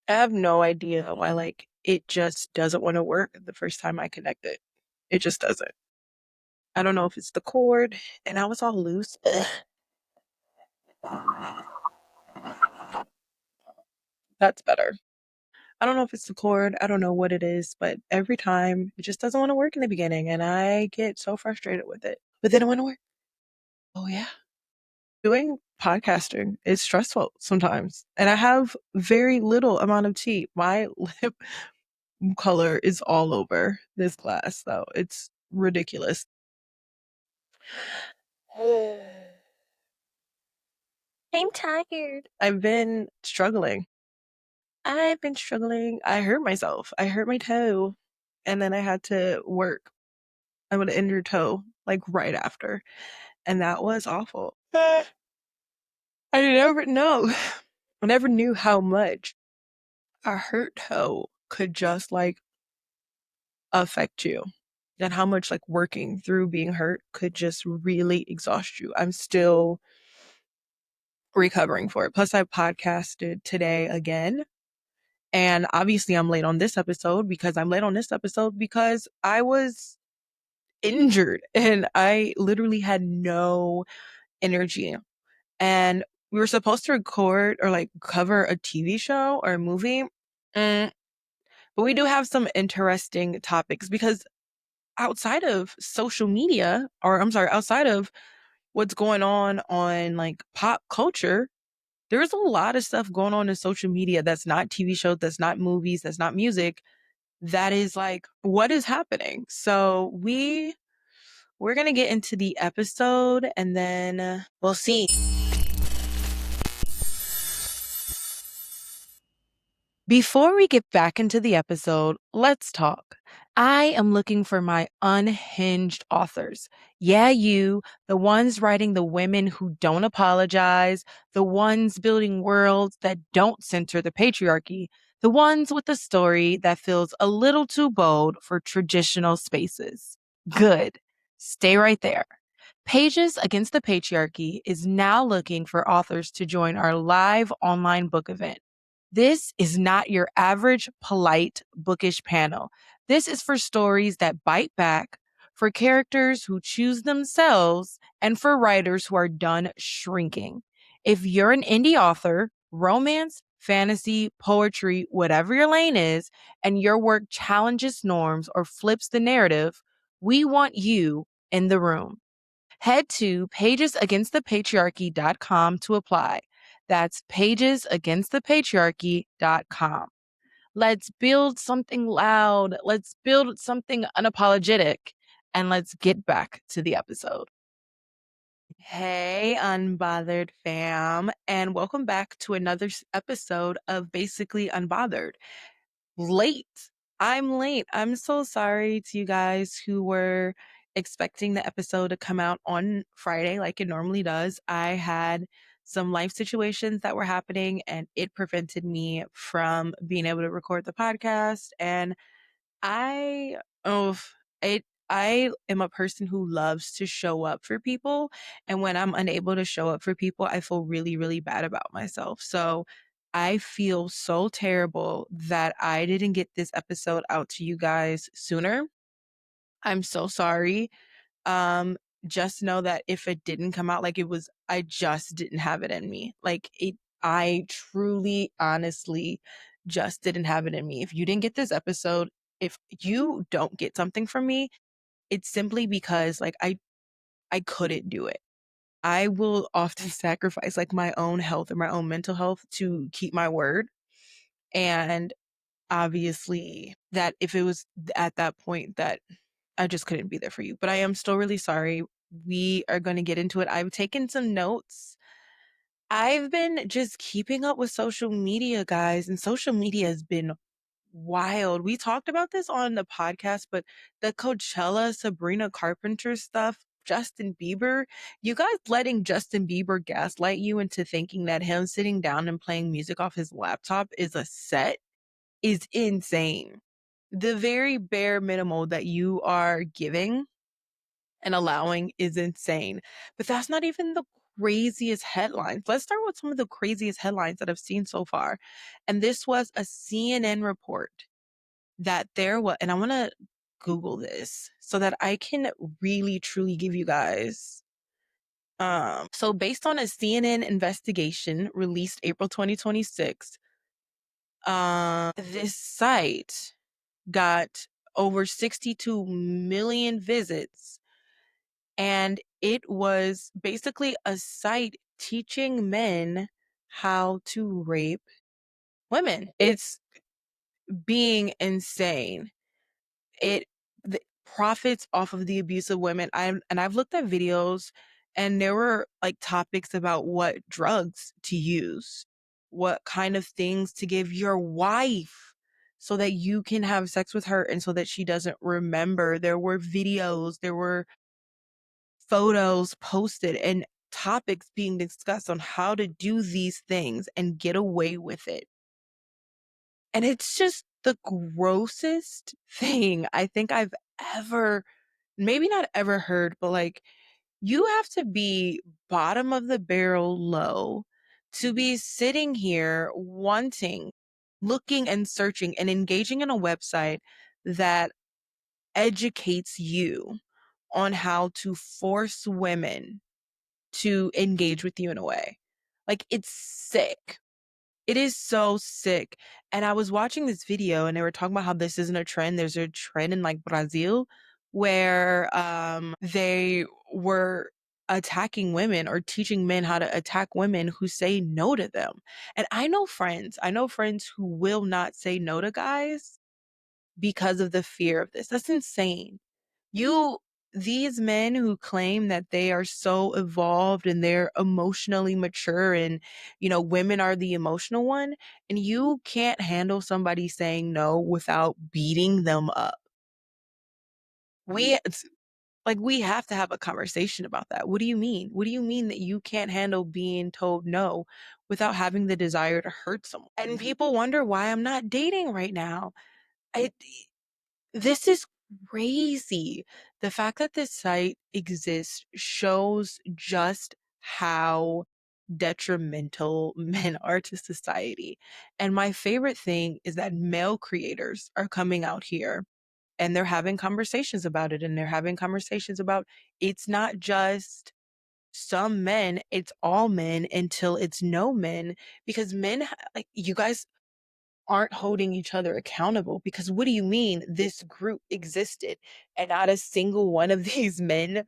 I have no idea why, like, it just doesn't want to work the first time I connect it. It just doesn't. I don't know if it's the cord, and now it's all loose. That's better. I don't know if it's the cord. I don't know what it is, but every time it just doesn't want to work in the beginning, and I get so frustrated with it. But then it want to work. Oh yeah. Doing podcasting is stressful sometimes, and I have very little amount of tea. My lip color is all over this glass, though. It's ridiculous. I'm tired. I've been struggling. I've been struggling. I hurt myself. I hurt my toe, and then I had to work. I would have injured toe like right after, and that was awful. I never know. I never knew how much a hurt toe could just like affect you, and how much like working through being hurt could just really exhaust you. I'm still recovering for it. Plus, I podcasted today again. And obviously, I'm late on this episode because I was injured and I literally had no energy. And we were supposed to record or like cover a TV show or a movie. Mm, but we do have some interesting topics because outside of social media, or I'm sorry, outside of what's going on like pop culture, there's a lot of stuff going on in social media that's not TV shows, that's not movies, that's not music, that is like what is happening. So we're going to get into the episode and then we'll see. Before we get back into the episode, let's talk. I am looking for my unhinged authors. Yeah, you, the ones writing the women who don't apologize, the ones building worlds that don't center the patriarchy, the ones with a story that feels a little too bold for traditional spaces. Good. Stay right there. Pages Against the Patriarchy is now looking for authors to join our live online book event. This is not your average polite bookish panel. This is for stories that bite back, for characters who choose themselves, and for writers who are done shrinking. If you're an indie author, romance, fantasy, poetry, whatever your lane is, and your work challenges norms or flips the narrative, we want you in the room. Head to pagesagainstthepatriarchy.com to apply. That's pagesagainstthepatriarchy.com. Let's build something loud. Let's build something unapologetic. And let's get back to the episode. Hey, Unbothered fam, and welcome back to another episode of Basically Unbothered. Late. I'm late. I'm so sorry to you guys who were expecting the episode to come out on Friday like it normally does. I had some life situations that were happening and it prevented me from being able to record the podcast. And I, oh, it, I am a person who loves to show up for people. And when I'm unable to show up for people, I feel really, really bad about myself. So I feel so terrible that I didn't get this episode out to you guys sooner. I'm so sorry. Um, just know that if it didn't come out like it was, I just didn't have it in me. I truly, honestly just didn't have it in me. If you didn't get this episode, if you don't get something from me, it's simply because like I couldn't do it. I will often sacrifice like my own health and my own mental health to keep my word. And obviously that if it was at that point that I just couldn't be there for you. But I am still really sorry. We are going to get into it. I've taken some notes. I've been just keeping up with social media, guys, and social media has been wild. We talked about this on the podcast, but the Coachella Sabrina Carpenter stuff, Justin Bieber, you guys letting Justin Bieber gaslight you into thinking that him sitting down and playing music off his laptop is a set is insane. The very bare minimal that you are giving and allowing is insane. But that's not even the craziest headlines. Let's start with some of the craziest headlines that I've seen so far. And this was a CNN report that there was, and I want to Google this so that I can really truly give you guys. So based on a CNN investigation released April 2026, this site got over 62 million visits, and it was basically a site teaching men how to rape women. It's being insane. It profits off of the abuse of women. I've looked at videos, and there were like topics about what drugs to use, what kind of things to give your wife so that you can have sex with her and so that she doesn't remember. There were videos, there were photos posted, and topics being discussed on how to do these things and get away with it. And it's just the grossest thing I think I've ever, maybe not ever heard, but like, you have to be bottom of the barrel low to be sitting here wanting, looking and searching and engaging in a website that educates you on how to force women to engage with you in a way. Like, it's sick. It is so sick. And I was watching this video and they were talking about how this isn't a trend. There's a trend in like Brazil where they were attacking women or teaching men how to attack women who say no to them. And I know friends who will not say no to guys because of the fear of this. That's insane. You These men who claim that they are so evolved and they're emotionally mature, and women are the emotional one, and you can't handle somebody saying no without beating them up. We have to have a conversation about that. What do you mean? What do you mean that you can't handle being told no without having the desire to hurt someone? And people wonder why I'm not dating right now. I This is crazy. The fact that this site exists shows just how detrimental men are to society. And my favorite thing is that male creators are coming out here and they're having conversations about it. And they're having conversations about, it's not just some men, it's all men until it's no men. Because men, like, you guys aren't holding each other accountable, because what do you mean this group existed and not a single one of these men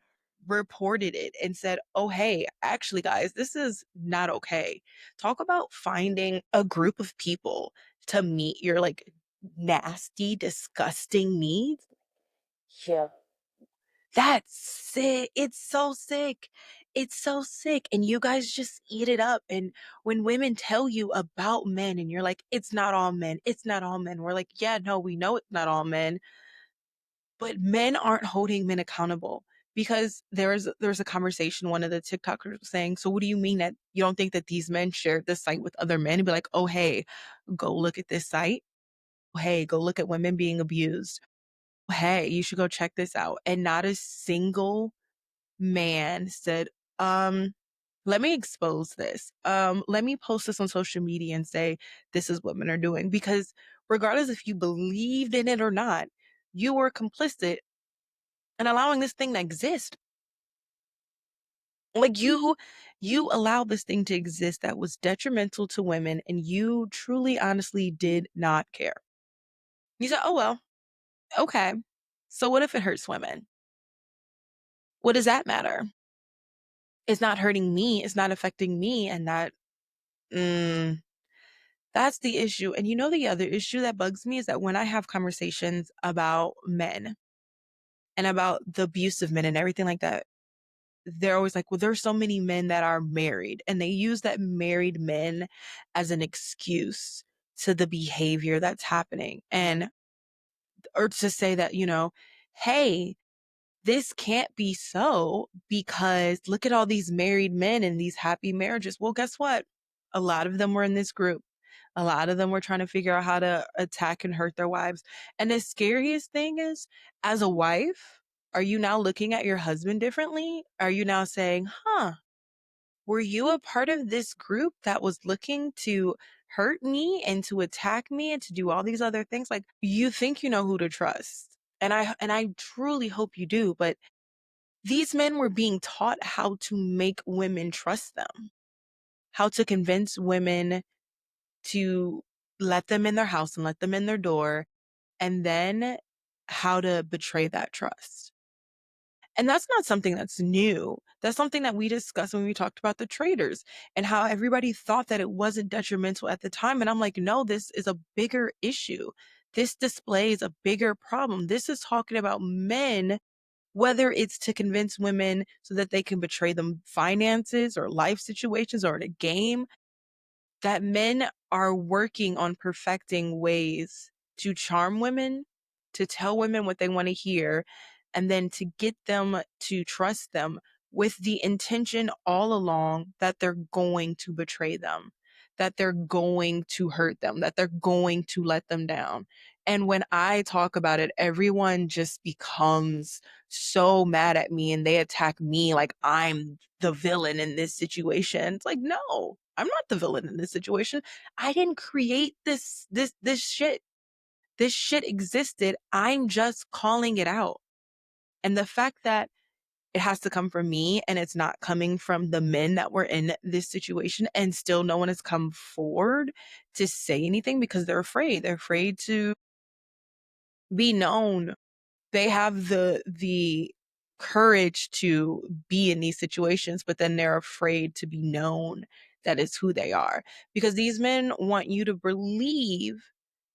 reported it and said, oh, hey, actually, guys, this is not okay. Talk about finding a group of people to meet your like nasty, disgusting needs. Yeah. That's sick. It's so sick. It's so sick. And you guys just eat it up. And when women tell you about men and you're like, it's not all men, it's not all men. We're like, yeah, no, we know it's not all men, but men aren't holding men accountable. Because there's a conversation one of the TikTokers was saying, so what do you mean that you don't think that these men shared this site with other men? And be like, oh, hey, go look at this site. Oh, hey, go look at women being abused. Oh, hey, you should go check this out. And not a single man said, um, let me expose this. Let me post this on social media and say, this is what men are doing. Because regardless if you believed in it or not, you were complicit in allowing this thing to exist. Like, you allowed this thing to exist that was detrimental to women, and you truly, honestly did not care. You said, oh, well, okay. So what if it hurts women? What does that matter? It's not hurting me. It's not affecting me. And mm, that's the issue. And the other issue that bugs me is that when I have conversations about men and about the abuse of men and everything like that, they're always like, well, there's so many men that are married. And they use that married men as an excuse to the behavior that's happening. And, or to say that, hey, this can't be so because look at all these married men and these happy marriages. Well, guess what? A lot of them were in this group. A lot of them were trying to figure out how to attack and hurt their wives. And the scariest thing is, as a wife, are you now looking at your husband differently? Are you now saying, huh, were you a part of this group that was looking to hurt me and to attack me and to do all these other things? Like, you think you know who to trust. And I truly hope you do, but these men were being taught how to make women trust them, how to convince women to let them in their house and let them in their door, and then how to betray that trust. And that's not something that's new. That's something that we discussed when we talked about the traders and how everybody thought that it wasn't detrimental at the time. And I'm like, no, this is a bigger issue. This displays a bigger problem. This is talking about men, whether it's to convince women so that they can betray them finances or life situations or in a game, that men are working on perfecting ways to charm women, to tell women what they want to hear, and then to get them to trust them with the intention all along that they're going to betray them, that they're going to hurt them, that they're going to let them down. And when I talk about it, everyone just becomes so mad at me and they attack me like I'm the villain in this situation. It's like, no, I'm not the villain in this situation. I didn't create this shit. This shit existed. I'm just calling it out. And the fact that it has to come from me and it's not coming from the men that were in this situation and still no one has come forward to say anything because they're afraid. They're afraid to be known. They have the courage to be in these situations, but then they're afraid to be known that is who they are. Because these men want you to believe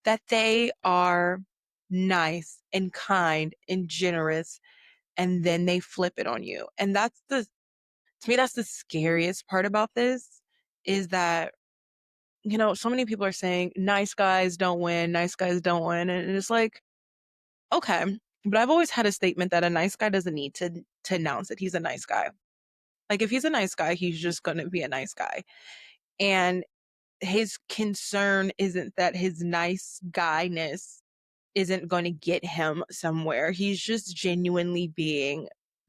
that they are nice and kind and generous, and then they flip it on you. And to me, that's the scariest part about this is that, so many people are saying nice guys don't win, nice guys don't win. And it's like, okay, but I've always had a statement that a nice guy doesn't need to announce that he's a nice guy. Like if he's a nice guy, he's just going to be a nice guy. And his concern isn't that his nice guyness isn't going to get him somewhere. He's just genuinely being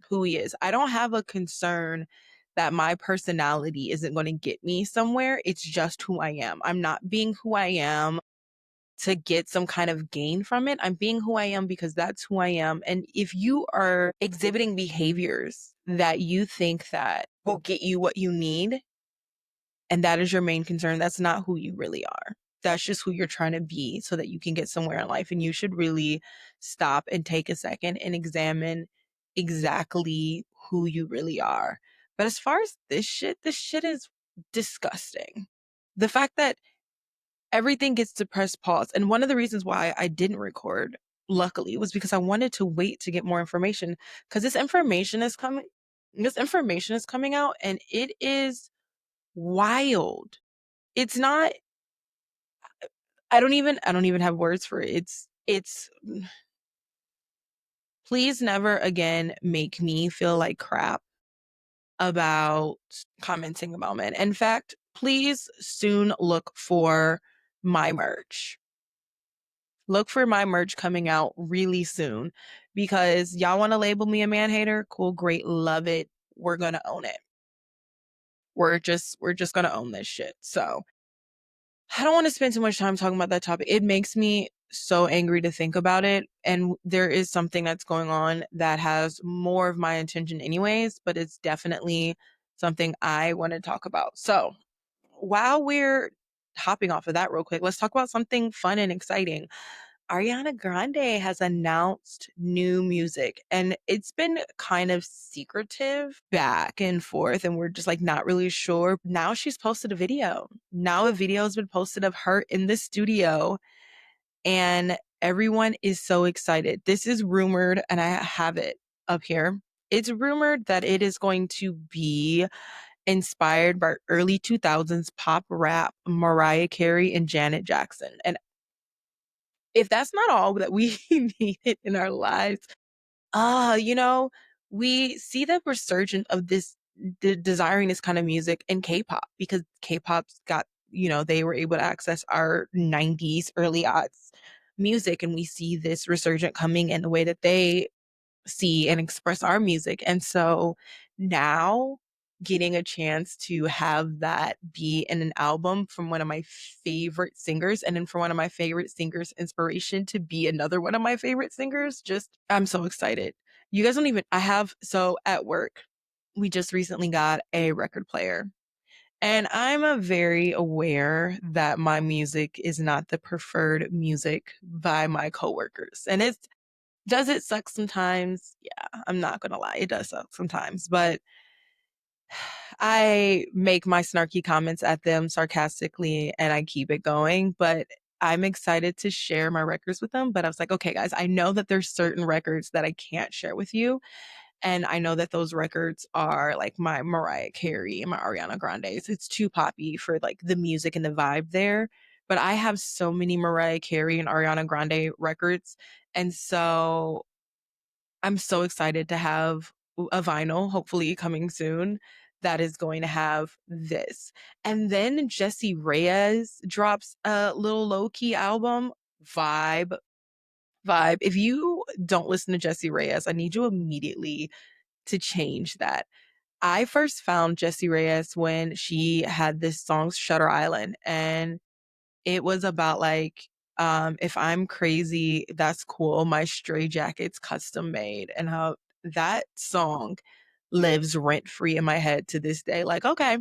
who he is. I don't have a concern that my personality isn't going to get me somewhere. It's just who I am. I'm not being who I am to get some kind of gain from it. I'm being who I am because that's who I am. And if you are exhibiting behaviors that you think that will get you what you need, and that is your main concern, that's not who you really are. That's just who you're trying to be so that you can get somewhere in life. And you should really stop and take a second and examine exactly who you really are. But as far as this shit is disgusting. The fact that everything gets to press pause. And one of the reasons why I didn't record, luckily, was because I wanted to wait to get more information because this information is coming out and it is wild. It's not I don't even have words for it. It's please never again make me feel like crap about commenting about men. In fact, please soon look for my merch. Look for my merch coming out really soon because y'all want to label me a man hater? Cool, great, love it. We're going to own it. We're just going to own this shit. So, I don't want to spend too much time talking about that topic. It makes me so angry to think about it. And there is something that's going on that has more of my attention, anyways, but it's definitely something I want to talk about. So, while we're hopping off of that real quick, let's talk about something fun and exciting. Ariana Grande has announced new music and it's been kind of secretive back and forth and we're just like not really sure. Now she's posted a video. Now a video has been posted of her in the studio and everyone is so excited. This is rumored and I have it up here. It's rumored that it is going to be inspired by early 2000s pop rap Mariah Carey and Janet Jackson. And if that's not all that we needed in our lives, ah, we see the resurgence of this desiring this kind of music in K-pop because K-pop's got, they were able to access our 90s, early aughts music, and we see this resurgent coming in the way that they see and express our music. And so now getting a chance to have that be in an album from one of my favorite singers, and then for one of my favorite singers' inspiration to be another one of my favorite singers. Just, I'm so excited. You guys don't even, I have, so at work, we just recently got a record player. And I'm a very aware that my music is not the preferred music by my coworkers. And does it suck sometimes? Yeah, I'm not gonna lie, it does suck sometimes. But I make my snarky comments at them sarcastically and I keep it going. But I'm excited to share my records with them. But I was like, okay, guys, I know that there's certain records that I can't share with you. And I know that those records are like my Mariah Carey and my Ariana Grande's. It's too poppy for like the music and the vibe there. But I have so many Mariah Carey and Ariana Grande records. And so I'm so excited to have a vinyl, hopefully coming soon, that is going to have this. And then Jesse Reyes drops a little low key album, vibe. Vibe. If you don't listen to Jesse Reyes, I need you immediately to change that. I first found Jessie Reyes when she had this song Shutter Island, and it was about like, if I'm crazy, that's cool. My stray jacket's custom made, and how that song lives rent free in my head to this day. Like, okay,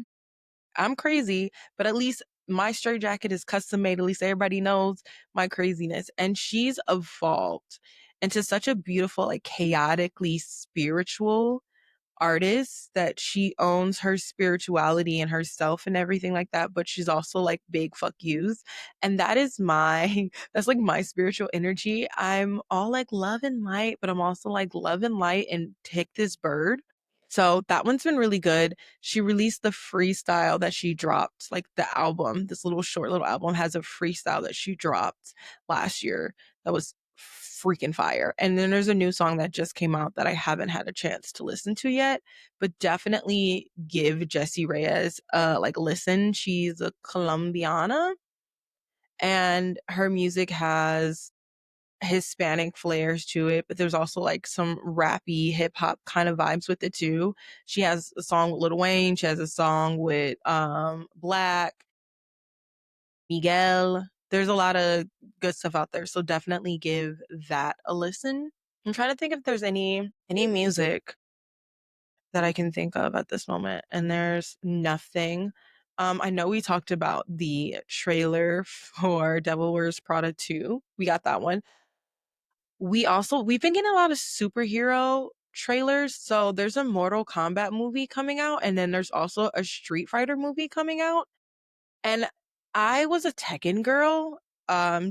I'm crazy, but at least my stray jacket is custom made. At least everybody knows my craziness. And she's evolved into such a beautiful, like chaotically spiritual artist that she owns her spirituality and herself and everything like that, but she's also like big fuck yous. And that is my that's like my spiritual energy. I'm all like love and light, but I'm also like love and light and take this bird. So that one's been really good. She released the freestyle that she dropped, like the album, this little short little album has a freestyle that she dropped last year that was freaking fire. And then there's a new song that just came out that I haven't had a chance to listen to yet, but definitely give Jessie Reyes like listen. She's a Colombiana and her music has Hispanic flares to it, but there's also like some rappy hip hop kind of vibes with it too. She has a song with Lil Wayne, she has a song with Black, Miguel. There's a lot of good stuff out there, so definitely give that a listen. I'm trying to think if there's any music that I can think of at this moment, and there's nothing. I know we talked about the trailer for Devil Wears Prada 2. We got that one. We've been getting a lot of superhero trailers. So there's a Mortal Kombat movie coming out, and then there's also a Street Fighter movie coming out. And I was a Tekken girl,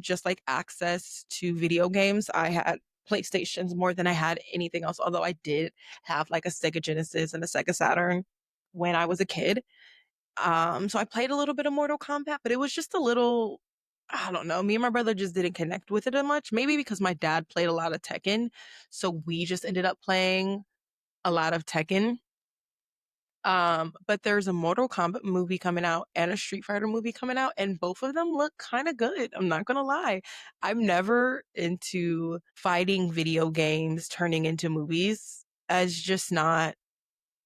just like access to video games. I had PlayStations more than I had anything else, although I did have like a Sega Genesis and a Sega Saturn when I was a kid. So I played a little bit of Mortal Kombat, but it was just a little, I don't know. Me and my brother just didn't connect with it as much. Maybe because my dad played a lot of Tekken, so we just ended up playing a lot of Tekken. But there's a Mortal Kombat movie coming out and a Street Fighter movie coming out, and both of them look kind of good. I'm not gonna lie. I'm never into fighting video games turning into movies as just not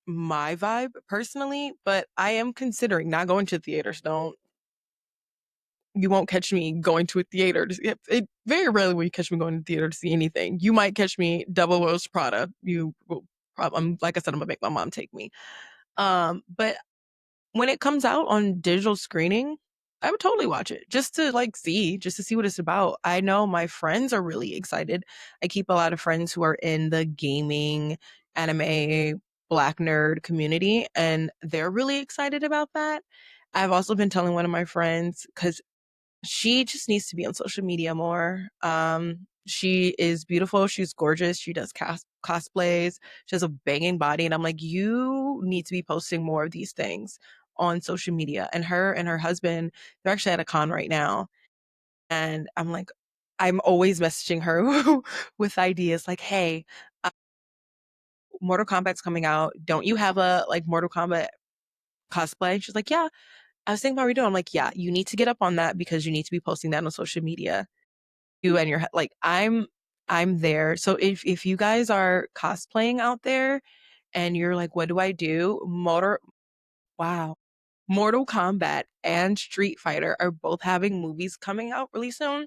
my vibe personally, but I am considering not going to theaters. Don't You won't catch me going to a theater to see it. Very rarely will you catch me going to theater to see anything. You might catch me Double Rose Prada. You will probably, like I said, I'm gonna make my mom take me. But when it comes out on digital screening, I would totally watch it just to like see, just to see what it's about. I know my friends are really excited. I keep a lot of friends who are in the gaming, anime, black nerd community, and they're really excited about that. I've also been telling one of my friends because she just needs to be on social media more. She is beautiful. She's gorgeous. She does cosplays. She has a banging body. And I'm like, you need to be posting more of these things on social media. And her and her husband, they're actually at a con right now. And I'm like, I'm always messaging her with ideas like, hey, uh, Mortal Kombat's coming out. Don't you have a like Mortal Kombat cosplay? She's like, yeah. I was thinking about redoing. I'm like, yeah, you need to get up on that because you need to be posting that on social media. You and your like I'm there. So if you guys are cosplaying out there, and you're like, what do I do? Wow. Mortal Kombat and Street Fighter are both having movies coming out really soon.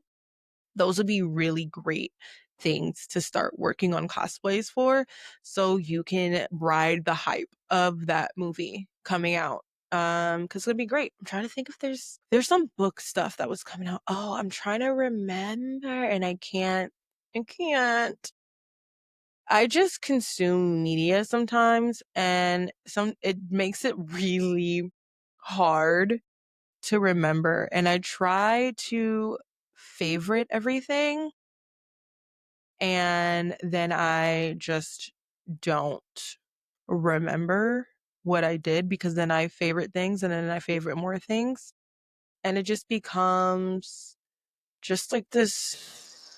Those would be really great things to start working on cosplays for so you can ride the hype of that movie coming out. Because it'd be great. I'm trying to think if there's some book stuff that was coming out. Oh, I'm trying to remember and I can't. I can't. I just consume media sometimes and it makes it really hard to remember. And I try to favorite everything and then I just don't remember what I did because then I favorite things and then I favorite more things. And it just becomes just like this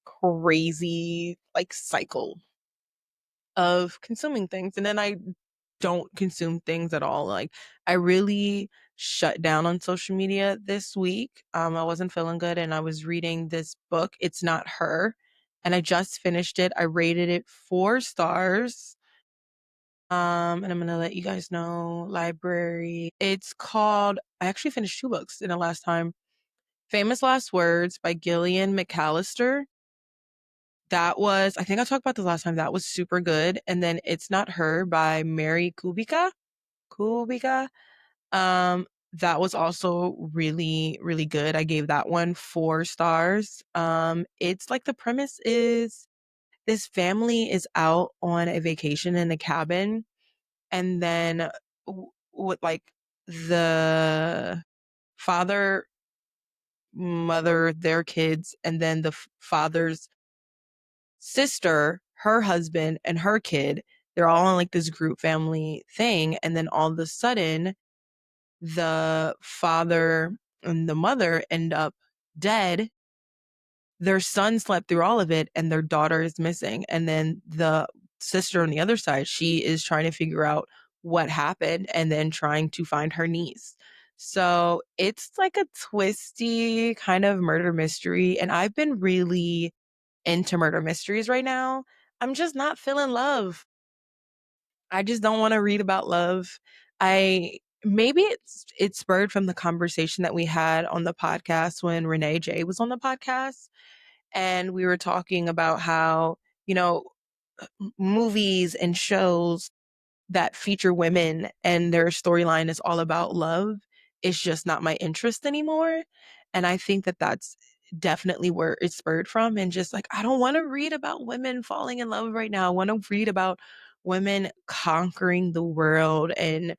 crazy like cycle of consuming things. And then I don't consume things at all. Like I really shut down on social media this week. I wasn't feeling good and I was reading this book. It's Not Her. And I just finished it. I rated it 4 stars. And I'm gonna let you guys know library. It's called I actually finished 2 books in the last time. Famous Last Words by Gillian McAllister. That was, I think I talked about this last time. That was super good. And then It's Not Her by Mary Kubica. Kubica. That was also really, really good. I gave that one 4 stars. It's like the premise is this family is out on a vacation in a cabin, and then with like the father, mother, their kids, and then the father's sister, her husband, and her kid, they're all on like this group family thing. And then all of a sudden, the father and the mother end up dead. Their son slept through all of it, and their daughter is missing. And then the sister on the other side, she is trying to figure out what happened and then trying to find her niece. So it's like a twisty kind of murder mystery. And I've been really into murder mysteries right now. I'm just not feeling love. I just don't want to read about love. I maybe it's spurred from the conversation that we had on the podcast when Renee J was on the podcast and we were talking about how, you know, movies and shows that feature women and their storyline is all about love is just not my interest anymore. And I think that that's definitely where it spurred from. And just like, I don't want to read about women falling in love right now. I want to read about women conquering the world and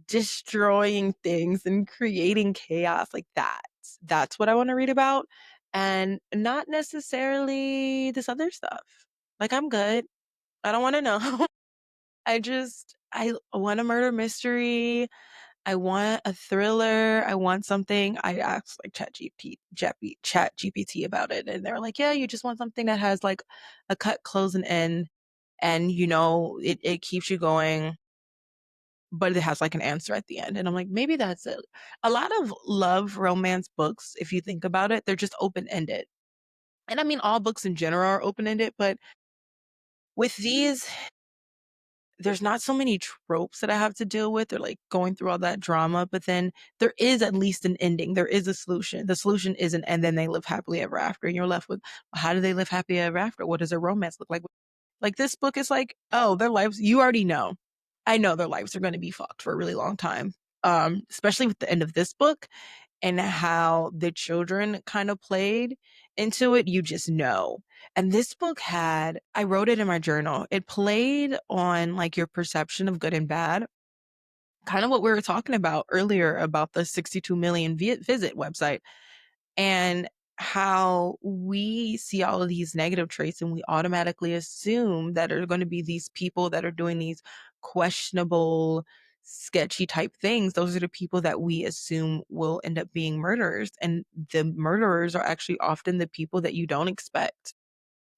destroying things and creating chaos like that. That's what I want to read about. And not necessarily this other stuff. Like, I'm good. I don't want to know. I want a murder mystery. I want a thriller. I want something. I asked like Chat GPT about it, and they're like, "Yeah, you just want something that has like a cut, close, and end, and it keeps you going, but it has like an answer at the end." And I'm like, maybe that's it. A lot of love romance books, if you think about it, they're just open ended. And I mean, all books in general are open ended, but with these, there's not so many tropes that I have to deal with or like going through all that drama, but then there is at least an ending. There is a solution. The solution isn't, and then they live happily ever after. And you're left with, how do they live happy ever after? What does a romance look like? Like this book is like, oh, their lives, you already know. I know their lives are going to be fucked for a really long time. Especially with the end of this book and how the children kind of played into it, you just know. And this book I wrote it in my journal. It played on like your perception of good and bad, kind of what we were talking about earlier about the 62 million visit website and how we see all of these negative traits and we automatically assume that are going to be these people that are doing these questionable, sketchy type things. Those are the people that we assume will end up being murderers. And the murderers are actually often the people that you don't expect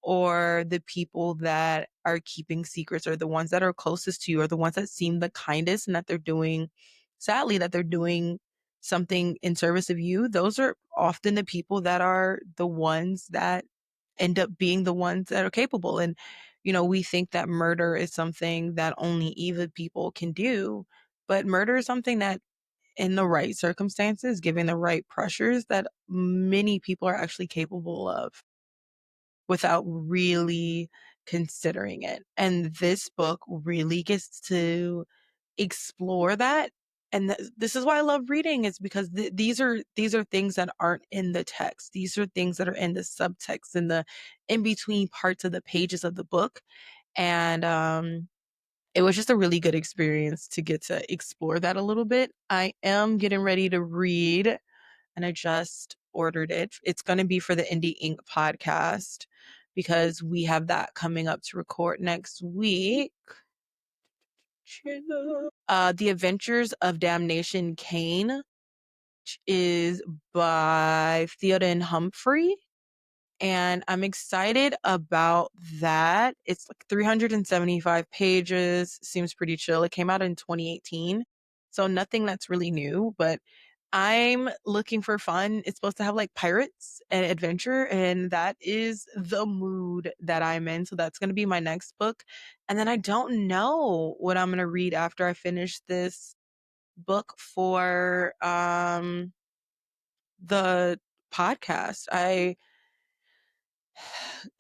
or the people that are keeping secrets or the ones that are closest to you or the ones that seem the kindest and that they're doing, sadly, that they're doing something in service of you. Those are often the people that are the ones that end up being the ones that are capable. And we think that murder is something that only evil people can do, but murder is something that, in the right circumstances, given the right pressures, that many people are actually capable of without really considering it. And this book really gets to explore that. And this is why I love reading, is because these are things that aren't in the text. These are things that are in the subtext, in the in between parts of the pages of the book. And it was just a really good experience to get to explore that a little bit. I am getting ready to read, and I just ordered it. It's going to be for the Indie Ink podcast because we have that coming up to record next week. The Adventures of Damnation Kane, which is by Theoden Humphrey. And I'm excited about that. It's like 375 pages, seems pretty chill. It came out in 2018, so nothing that's really new, but I'm looking for fun. It's supposed to have like pirates and adventure, and that is the mood that I'm in. So that's going to be my next book. And then I don't know what I'm going to read after I finish this book for the podcast. I'm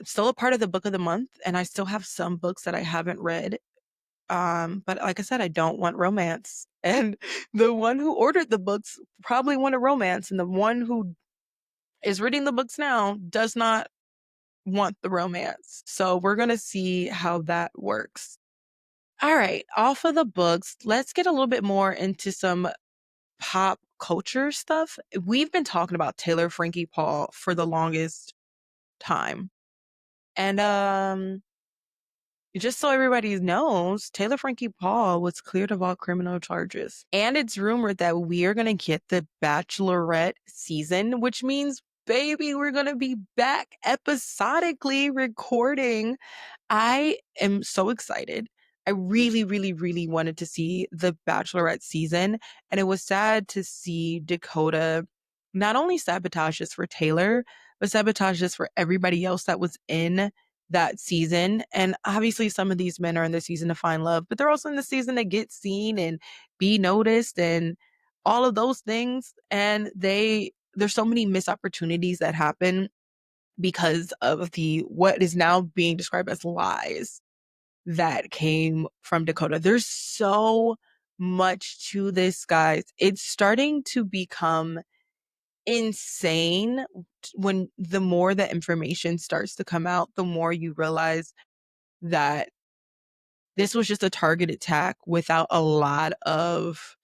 still a part of the book of the month, and I still have some books that I haven't read. But like I said, I don't want romance. And the one who ordered the books probably wanted romance, and the one who is reading the books now does not want the romance. So we're going to see how that works. All right, off of the books, let's get a little bit more into some pop culture stuff. We've been talking about Taylor Frankie Paul for the longest time. And just so everybody knows, Taylor Frankie Paul was cleared of all criminal charges. And it's rumored that we are going to get the Bachelorette season, which means, baby, we're going to be back episodically recording. I am so excited. I really, really, really wanted to see the Bachelorette season. And it was sad to see Dakota not only sabotage this for Taylor, but sabotage this for everybody else that was in that season. And obviously, some of these men are in the season to find love, but they're also in the season to get seen and be noticed and all of those things. And there's so many missed opportunities that happen because of the what is now being described as lies that came from Dakota. There's so much to this, guys. It's starting to become insane. When the more that information starts to come out, the more you realize that this was just a target attack without a lot of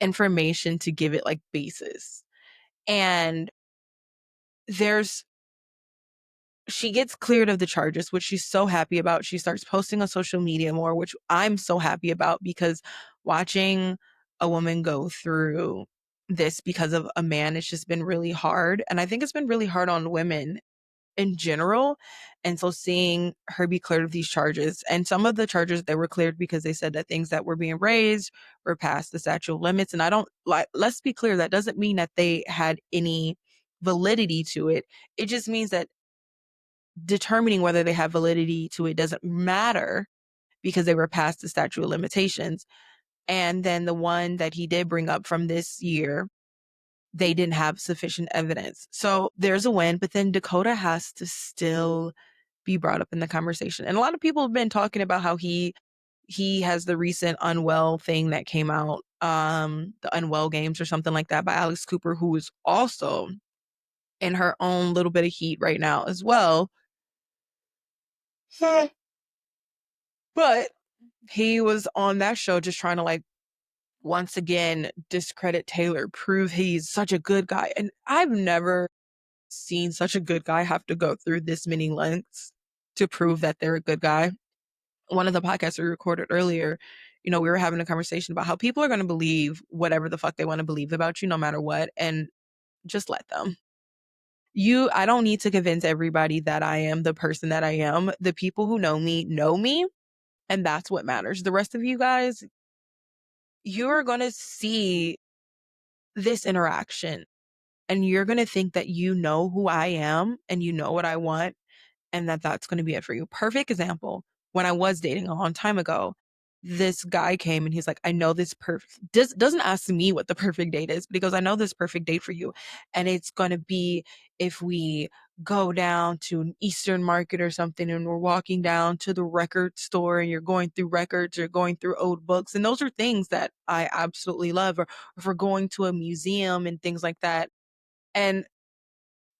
information to give it like basis. And there's she gets cleared of the charges, which she's so happy about. She starts posting on social media more, which I'm so happy about, because watching a woman go through this because of a man, it's just been really hard. And I think it's been really hard on women in general. And so seeing her be cleared of these charges, and some of the charges, they were cleared because they said that things that were being raised were past the statute of limits. And I don't like, let's be clear, that doesn't mean that they had any validity to it. It just means that determining whether they have validity to it doesn't matter because they were past the statute of limitations. And then the one that he did bring up from this year, they didn't have sufficient evidence. So there's a win, but then Dakota has to still be brought up in the conversation. And a lot of people have been talking about how he has the recent Unwell thing that came out, the Unwell Games or something like that, by Alex Cooper, who is also in her own little bit of heat right now as well. But he was on that show just trying to like once again discredit Taylor, prove he's such a good guy. And I've never seen such a good guy have to go through this many lengths to prove that they're a good guy. One of the podcasts we recorded earlier, we were having a conversation about how people are going to believe whatever the fuck they want to believe about you, no matter what, and just let them. I don't need to convince everybody that I am the person that I am. The people who know me, and that's what matters. The rest of you guys, you're going to see this interaction and you're going to think that you know who I am and you know what I want. and that that's going to be it for you. Perfect example. When I was dating a long time ago, this guy came and he's like, I know this perfect doesn't ask me what the perfect date is, but he goes, I know this perfect date for you. And it's gonna be if we go down to an Eastern market or something and we're walking down to the record store and you're going through records or going through old books. And those are things that I absolutely love, or if we're going to a museum and things like that. And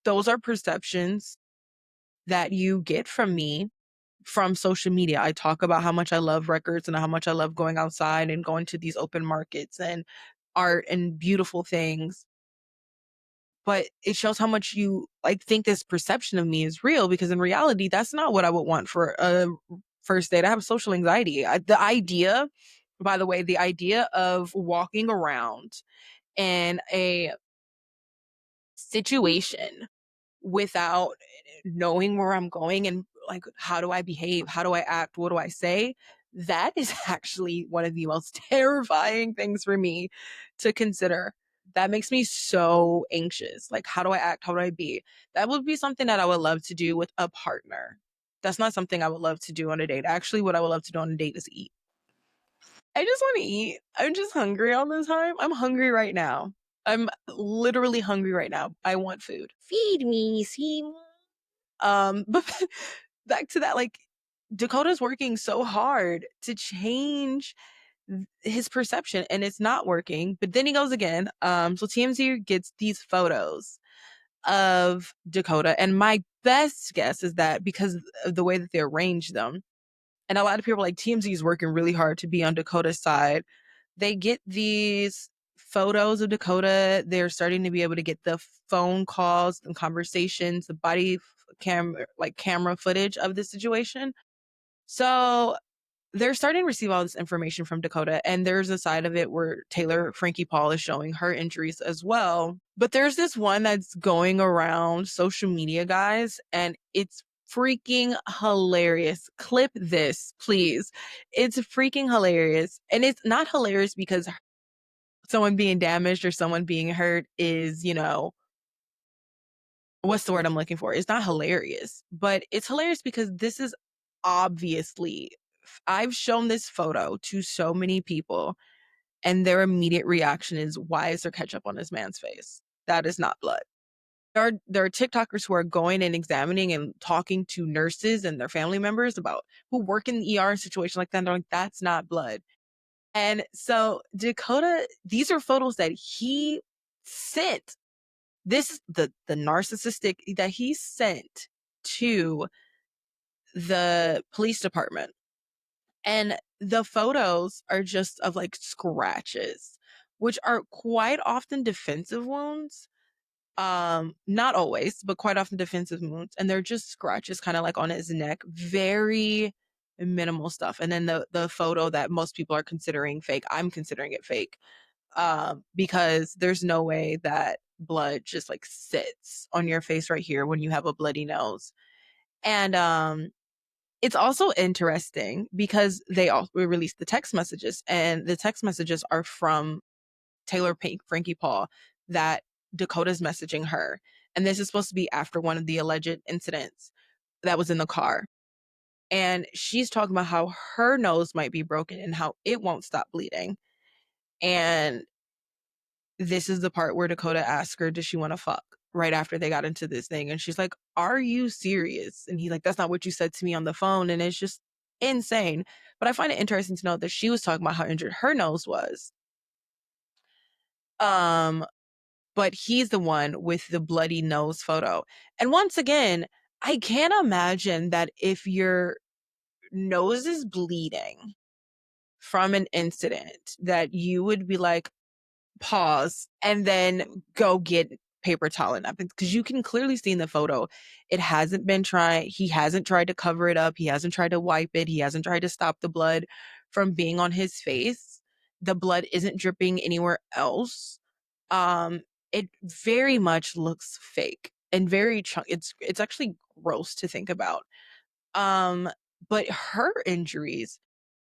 those are perceptions that you get from me from social media. I talk about how much I love records and how much I love going outside and going to these open markets and art and beautiful things. But it shows how much you like think this perception of me is real, because in reality, that's not what I would want for a first date. I have social anxiety. The idea, by the way, the idea of walking around in a situation without knowing where I'm going and like, how do I behave? How do I act? What do I say? That is actually one of the most terrifying things for me to consider. That makes me so anxious. Like, how do I act? How do I be? That would be something that I would love to do with a partner. That's not something I would love to do on a date. Actually, what I would love to do on a date is eat. I just want to eat. I'm just hungry all the time. I'm hungry right now. I'm literally hungry right now. I want food. Feed me, see. But back to that, like Dakota's working so hard to change his perception and it's not working. But then he goes again. So TMZ gets these photos of Dakota, and my best guess is that because of the way that they arrange them, and a lot of people are like TMZ is working really hard to be on Dakota's side. They get these photos of Dakota. They're starting to be able to get the phone calls and conversations, the body camera footage of the situation. So they're starting to receive all this information from Dakota, and there's a side of it where Taylor Frankie Paul is showing her injuries as well. But there's this one that's going around social media, guys, and it's freaking hilarious. Clip this, please. It's freaking hilarious. And it's not hilarious because someone being damaged or someone being hurt is, what's the word I'm looking for? It's not hilarious, but it's hilarious because this is obviously, I've shown this photo to so many people and their immediate reaction is, why is there ketchup on this man's face? That is not blood. There are TikTokers who are going and examining and talking to nurses and their family members about who work in the ER in situations like that. And they're like, that's not blood. And so Dakota, these are photos that he sent. This is the narcissistic that he sent to the police department. And the photos are just of like scratches, which are quite often defensive wounds. Not always, but quite often defensive wounds. And they're just scratches kind of like on his neck. Very minimal stuff. And then the photo that most people are considering fake, I'm considering it fake. Because there's no way that blood just like sits on your face right here when you have a bloody nose. And it's also interesting because they also released the text messages, and the text messages are from Frankie Paul that Dakota's messaging her. And this is supposed to be after one of the alleged incidents that was in the car. And she's talking about how her nose might be broken and how it won't stop bleeding. And this is the part where Dakota asked her, does she want to fuck? Right after they got into this thing. And she's like, are you serious? And he's like, that's not what you said to me on the phone. And it's just insane. But I find it interesting to know that she was talking about how injured her nose was. Um, but he's the one with the bloody nose photo. And once again, I can't imagine that if your nose is bleeding from an incident, that you would be like, pause and then go get paper towel and napkins, because you can clearly see in the photo it hasn't been tried. He hasn't tried to cover it up. He hasn't tried to wipe it. He hasn't tried to stop the blood from being on his face. The blood isn't dripping anywhere else. um it very much looks fake and very it's actually gross to think about. um but her injuries,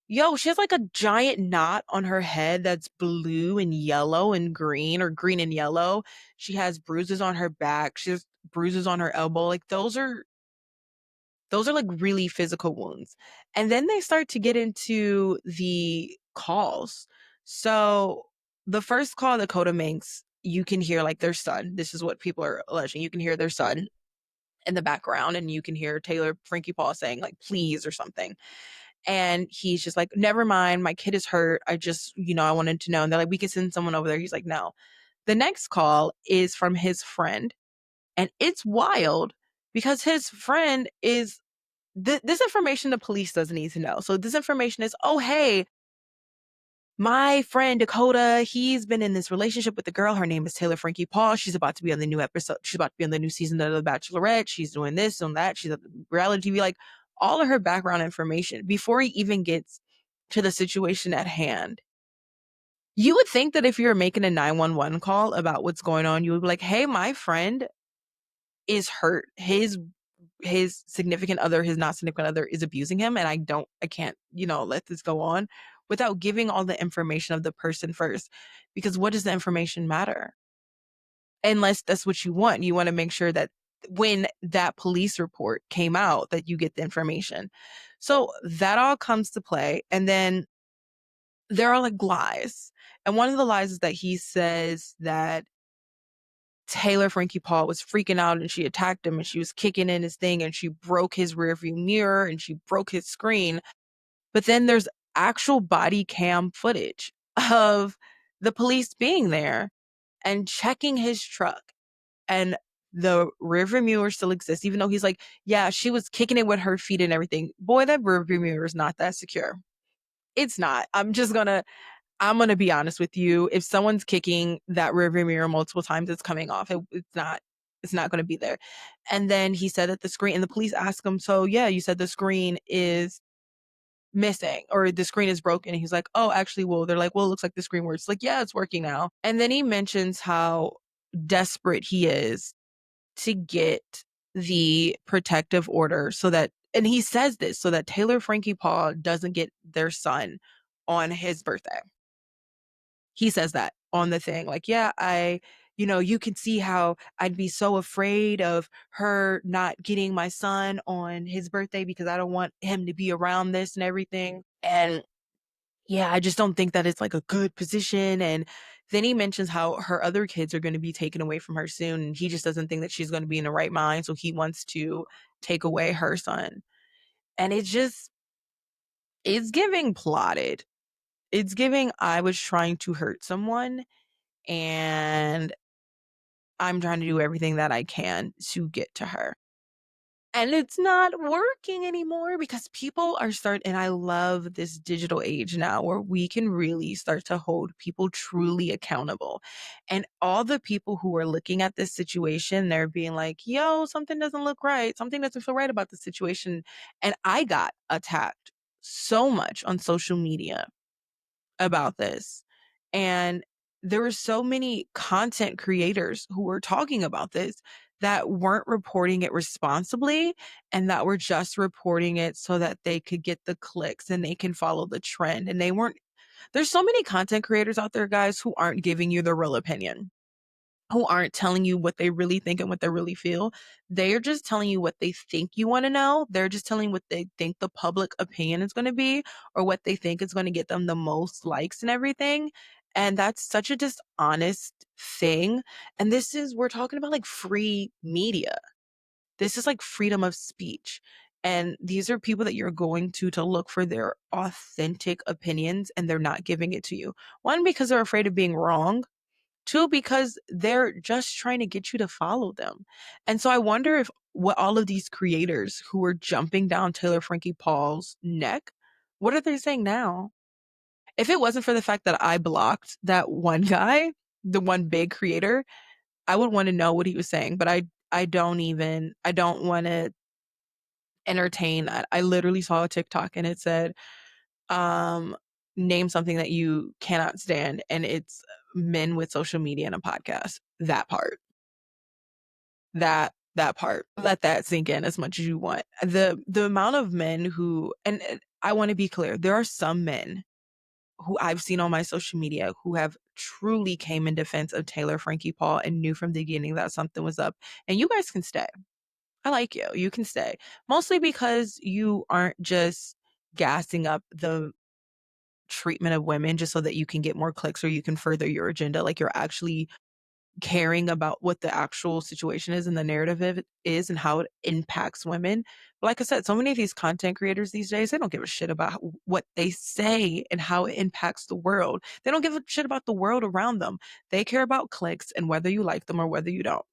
yo, she has like a giant knot on her head that's blue and yellow and green, or green and yellow. She has bruises on her back. She has bruises on her elbow. Like those are Those are like really physical wounds. And then they start to get into the calls. So the first call Dakota makes, you can hear like their son. This is what people are alleging. You can hear their son in the background, and you can hear Taylor Frankie Paul saying like please or something. And he's just like, never mind, my kid is hurt. I just, I wanted to know. And they're like, we can send someone over there. He's like, no. The next call is from his friend. And it's wild because his friend is this information the police doesn't need to know. So this information is, oh, hey, my friend Dakota, he's been in this relationship with the girl. Her name is Taylor Frankie Paul. She's about to be on the new episode. She's about to be on the new season of The Bachelorette. She's doing this and that. She's at the reality TV. Like all of her background information before he even gets to the situation at hand. You would think that if you're making a 911 call about what's going on, you would be like, hey, my friend is hurt. His significant other, his not significant other is abusing him. And I can't, let this go on without giving all the information of the person first. Because what does the information matter? Unless that's what you want. You want to make sure that when that police report came out, that you get the information. So that all comes to play. And then there are like lies. And one of the lies is that he says that Taylor Frankie Paul was freaking out and she attacked him and she was kicking in his thing and she broke his rearview mirror and she broke his screen. But then there's actual body cam footage of the police being there and checking his truck, and the rearview mirror still exists, even though he's like, yeah, she was kicking it with her feet and everything. Boy, that rearview mirror is not that secure. It's not. I'm gonna be honest with you. If someone's kicking that rearview mirror multiple times, it's coming off. It's not gonna be there. And then he said that the screen, and the police asked him, so yeah, you said the screen is missing or the screen is broken. And he's like, oh, actually, well, they're like, well, it looks like the screen works. Like, yeah, it's working now. And then he mentions how desperate he is to get the protective order so that, and he says this so that Taylor Frankie Paul doesn't get their son on his birthday. He says that on the thing. Like, yeah, you can see how I'd be so afraid of her not getting my son on his birthday because I don't want him to be around this and everything. And yeah, I just don't think that it's like a good position. And then he mentions how her other kids are going to be taken away from her soon. And he just doesn't think that she's going to be in the right mind. So he wants to take away her son. And it's giving plotted. It's giving I was trying to hurt someone and I'm trying to do everything that I can to get to her. And it's not working anymore because people are starting, and I love this digital age now where we can really start to hold people truly accountable. And all the people who are looking at this situation, they're being like, yo, something doesn't look right. Something doesn't feel right about the situation. And I got attacked so much on social media about this. And there were so many content creators who were talking about this that weren't reporting it responsibly and that were just reporting it so that they could get the clicks and they can follow the trend. And they weren't, there's so many content creators out there, guys, who aren't giving you the real opinion, who aren't telling you what they really think and what they really feel. They are just telling you what they think you want to know. They're just telling you what they think the public opinion is going to be or what they think is going to get them the most likes and everything. And that's such a dishonest thing. And we're talking about like free media. This is like freedom of speech. And these are people that you're going to look for their authentic opinions, and they're not giving it to you. One, because they're afraid of being wrong. Two, because they're just trying to get you to follow them. And so I wonder if what all of these creators who are jumping down Taylor Frankie Paul's neck, what are they saying now? If it wasn't for the fact that I blocked that one guy, the one big creator, I would want to know what he was saying. But I don't want to entertain that. I literally saw a TikTok and it said, um, name something that you cannot stand, and it's men with social media and a podcast. That part. That part. Let that sink in as much as you want. The amount of men who, and I want to be clear, there are some men who I've seen on my social media who have truly came in defense of Taylor Frankie Paul and knew from the beginning that something was up. And you guys can stay. I like you. You can stay. Mostly because you aren't just gassing up the treatment of women just so that you can get more clicks or you can further your agenda. Like you're actually caring about what the actual situation is and the narrative of it is and how it impacts women. But like I said, so many of these content creators these days, they don't give a shit about what they say and how it impacts the world. They don't give a shit about the world around them. They care about clicks and whether you like them or whether you don't.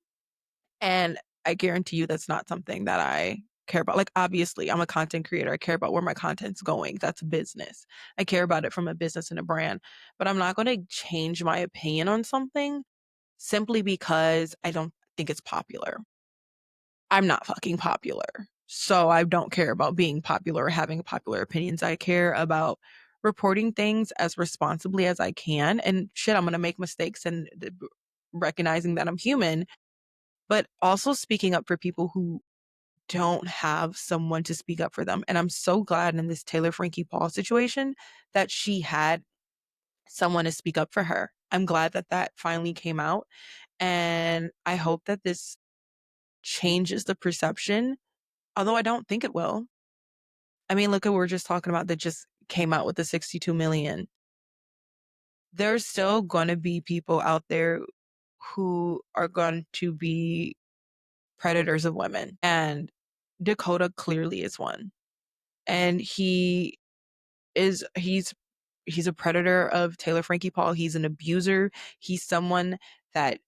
And I guarantee you that's not something that I care about. Like, obviously, I'm a content creator. I care about where my content's going. That's business. I care about it from a business and a brand. But I'm not going to change my opinion on something simply because I don't think it's popular. I'm not fucking popular. So I don't care about being popular or having popular opinions. I care about reporting things as responsibly as I can. And shit, I'm going to make mistakes and recognizing that I'm human, but also speaking up for people who don't have someone to speak up for them. And I'm so glad in this Taylor Frankie Paul situation that she had someone to speak up for her. I'm glad that that finally came out. And I hope that this changes the perception, although I don't think it will. I mean, look at what we're just talking about that just came out with the 62 million. There's still going to be people out there who are going to be predators of women. And Dakota clearly is one. And he's a predator of Taylor Frankie Paul. He's an abuser. He's someone that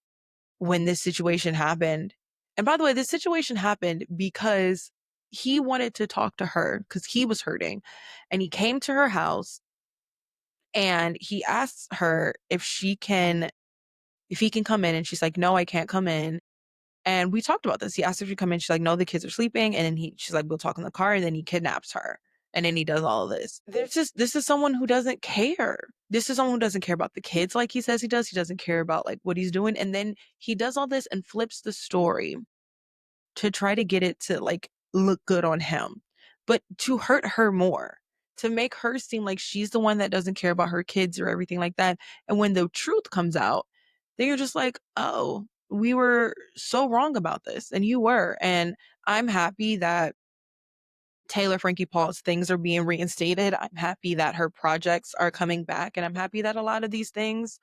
when this situation happened, and by the way, this situation happened because he wanted to talk to her because he was hurting. And he came to her house and he asked her if he can come in. And she's like, no, I can't come in. And we talked about this. He asked her if she come in. She's like, no, the kids are sleeping. And then she's like, we'll talk in the car. And then he kidnaps her. And then he does all of this. This is someone who doesn't care. This is someone who doesn't care about the kids like he says he does. He doesn't care about like what he's doing. And then he does all this and flips the story to try to get it to like look good on him, but to hurt her more, to make her seem like she's the one that doesn't care about her kids or everything like that. And when the truth comes out, then you're just like, oh, we were so wrong about this. And you were. And I'm happy that Taylor Frankie Paul's things are being reinstated. I'm happy that her projects are coming back. And I'm happy that a lot of these things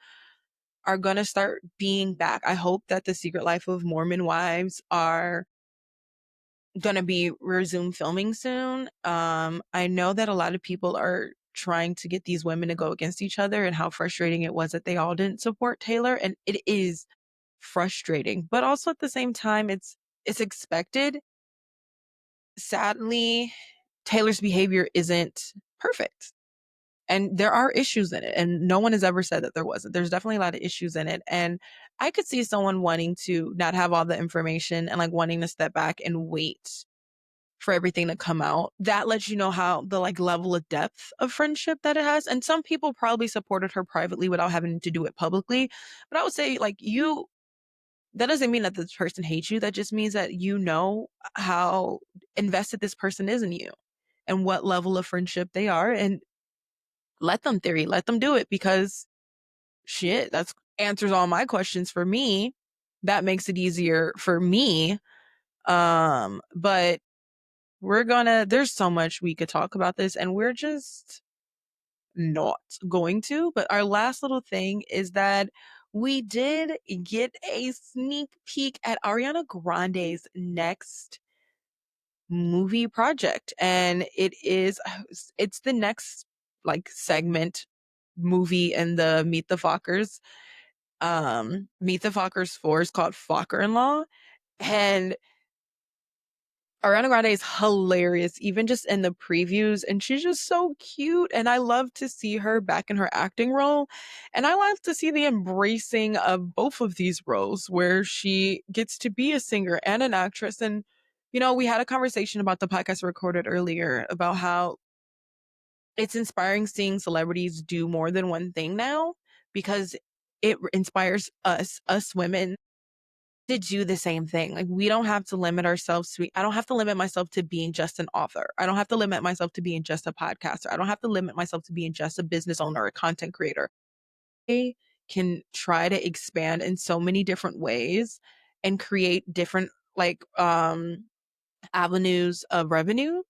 are going to start being back. I hope that the Secret Life of Mormon Wives are gonna be resume filming soon. I know that a lot of people are trying to get these women to go against each other and how frustrating it was that they all didn't support Taylor. And it is frustrating, but also at the same time, it's expected. Sadly, Taylor's behavior isn't perfect. And there are issues in it. And no one has ever said that there wasn't. There's definitely a lot of issues in it. And I could see someone wanting to not have all the information and like wanting to step back and wait for everything to come out. That lets you know how the like level of depth of friendship that it has. And some people probably supported her privately without having to do it publicly. But I would say like that doesn't mean that this person hates you. That just means that you know how invested this person is in you and what level of friendship they are. And let them do it because shit, that's answers all my questions for me. That makes it easier for me. But there's so much we could talk about this, and we're just not going to. But our last little thing is that we did get a sneak peek at Ariana Grande's next movie project. And it's the next like segment movie in the Meet the Fockers 4 is called Focker in Law. And Ariana Grande is hilarious, even just in the previews, and she's just so cute. And I love to see her back in her acting role. And I love to see the embracing of both of these roles where she gets to be a singer and an actress. And, we had a conversation about the podcast I recorded earlier about how it's inspiring seeing celebrities do more than one thing now because it inspires us women to do the same thing. Like we don't have to limit ourselves to I don't have to limit myself to being just an author. I don't have to limit myself to being just a podcaster. I don't have to limit myself to being just a business owner or a content creator. I can try to expand in so many different ways and create different like avenues of revenue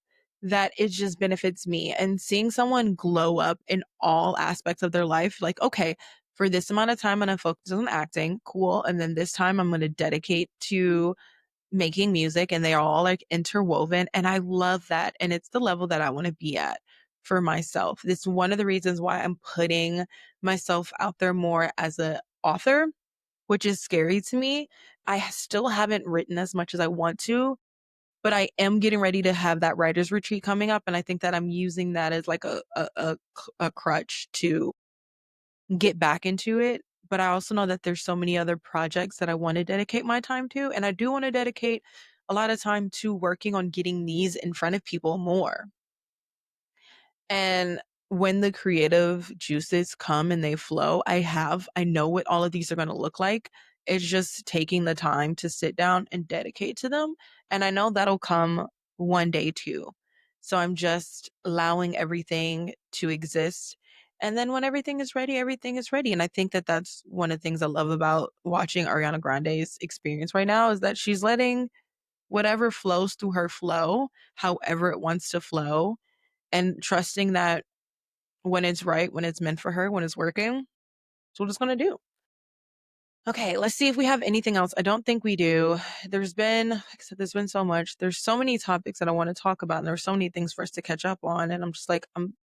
that it just benefits me. And seeing someone glow up in all aspects of their life, like, okay, for this amount of time, I'm going to focus on acting, cool. And then this time, I'm going to dedicate to making music, and they are all like interwoven. And I love that. And it's the level that I want to be at for myself. It's one of the reasons why I'm putting myself out there more as a author, which is scary to me. I still haven't written as much as I want to, but I am getting ready to have that writer's retreat coming up. And I think that I'm using that as like a crutch to get back into it. But I also know that there's so many other projects that I want to dedicate my time to. And I do want to dedicate a lot of time to working on getting these in front of people more. And when the creative juices come and they flow, I know what all of these are going to look like. It's just taking the time to sit down and dedicate to them. And I know that'll come one day too. So I'm just allowing everything to exist. And then when everything is ready, everything is ready. And I think that that's one of the things I love about watching Ariana Grande's experience right now is that she's letting whatever flows through her flow, however it wants to flow, and trusting that when it's right, when it's meant for her, when it's working, that's what it's going to do. Okay, let's see if we have anything else. I don't think we do. There's been, like I said, there's been so much. There's so many topics that I want to talk about, and there's so many things for us to catch up on. And I'm just like, I'm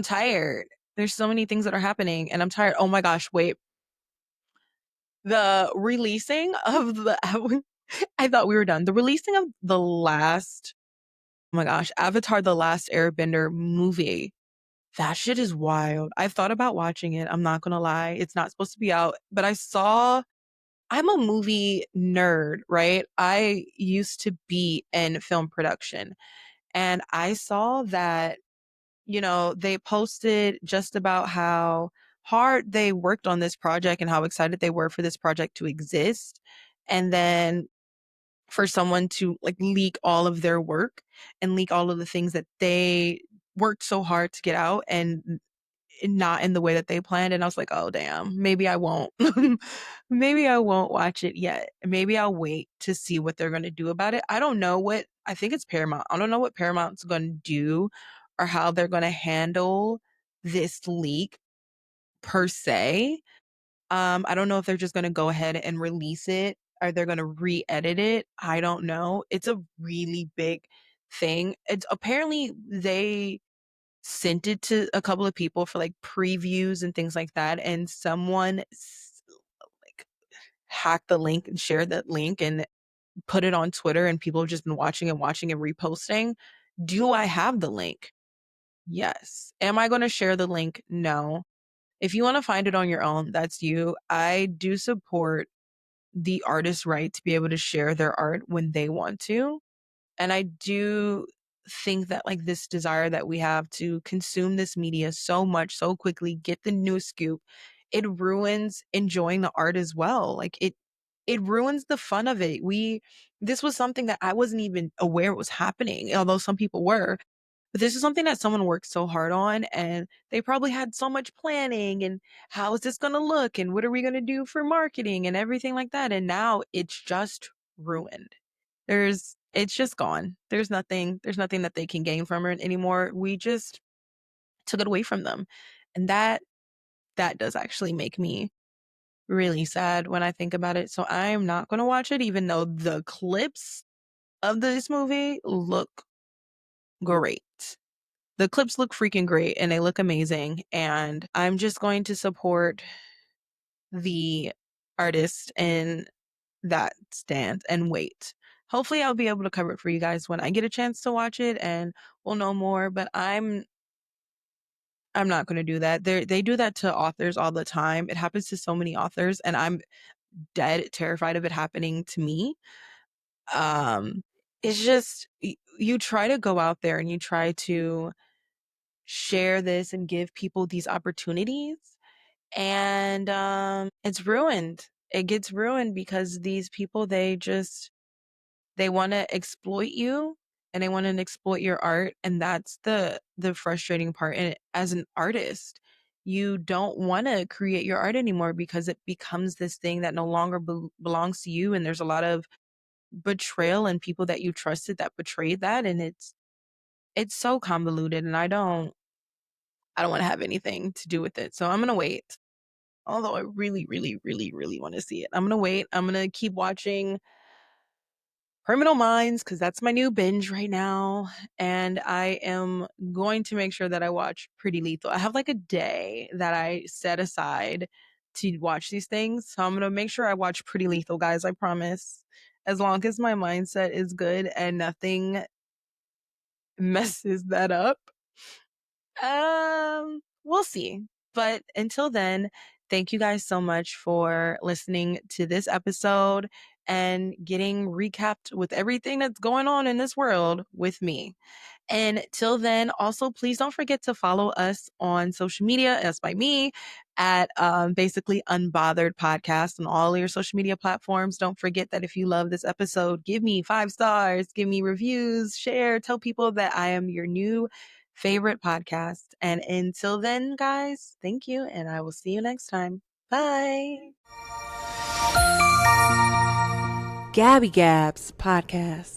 tired. There's so many things that are happening, and I'm tired. Oh my gosh, wait. The releasing of the, I thought we were done. The releasing of the last, oh my gosh, Avatar: The Last Airbender movie. That shit is wild. I've thought about watching it. I'm not gonna lie. It's not supposed to be out, but I'm a movie nerd, right? I used to be in film production, and I saw that, they posted just about how hard they worked on this project and how excited they were for this project to exist. And then for someone to like leak all of their work and leak all of the things that they worked so hard to get out and not in the way that they planned. And I was like, oh, damn, maybe I won't. Maybe I won't watch it yet. Maybe I'll wait to see what they're going to do about it. I don't know I think it's Paramount. I don't know what Paramount's going to do or how they're going to handle this leak per se. I don't know if they're just going to go ahead and release it or they're going to re-edit it. I don't know. It's a really big thing. It's apparently they sent it to a couple of people for like previews and things like that, and someone like hacked the link and shared that link and put it on Twitter, and people have just been watching and reposting. Do I have the link? Yes. Am I going to share the link? No. If you want to find it on your own, that's you. I do support the artist's right to be able to share their art when they want to. And I do think that like this desire that we have to consume this media so much, so quickly, get the new scoop, it ruins enjoying the art as well. Like it ruins the fun of it. This was something that I wasn't even aware was happening, although some people were. But this is something that someone worked so hard on, and they probably had so much planning and how is this going to look and what are we going to do for marketing and everything like that. And now it's just ruined. It's just gone. There's nothing that they can gain from it anymore. We just took it away from them. And that does actually make me really sad when I think about it. So I am not going to watch it, even though the clips of this movie look great. The clips look freaking great and they look amazing. And I'm just going to support the artist in that stance and wait. Hopefully I'll be able to cover it for you guys when I get a chance to watch it and we'll know more, but I'm not going to do that. They do that to authors all the time. It happens to so many authors and I'm dead terrified of it happening to me. Um it's just you try to go out there and you try to share this and give people these opportunities, and it's ruined. It gets ruined because these people, they want to exploit you and they want to exploit your art, and that's the frustrating part. And as an artist, you don't want to create your art anymore because it becomes this thing that no longer belongs to you, and there's a lot of betrayal and people that you trusted that betrayed that, and it's so convoluted, and I don't want to have anything to do with it. So I'm gonna wait. Although I really, really, really, really want to see it. I'm gonna wait. I'm gonna keep watching Criminal Minds because that's my new binge right now. And I am going to make sure that I watch Pretty Lethal. I have like a day that I set aside to watch these things. So I'm gonna make sure I watch Pretty Lethal, guys. I promise. As long as my mindset is good and nothing messes that up. We'll see. But until then, thank you guys so much for listening to this episode and getting recapped with everything that's going on in this world with me. And till then, also, please don't forget to follow us on social media, as by me, at basically Unbothered Podcast on all your social media platforms. Don't forget that if you love this episode, give me 5 stars, give me reviews, share, tell people that I am your new favorite podcast. And until then, guys, thank you, and I will see you next time. Bye. Gabby Gabs Podcast.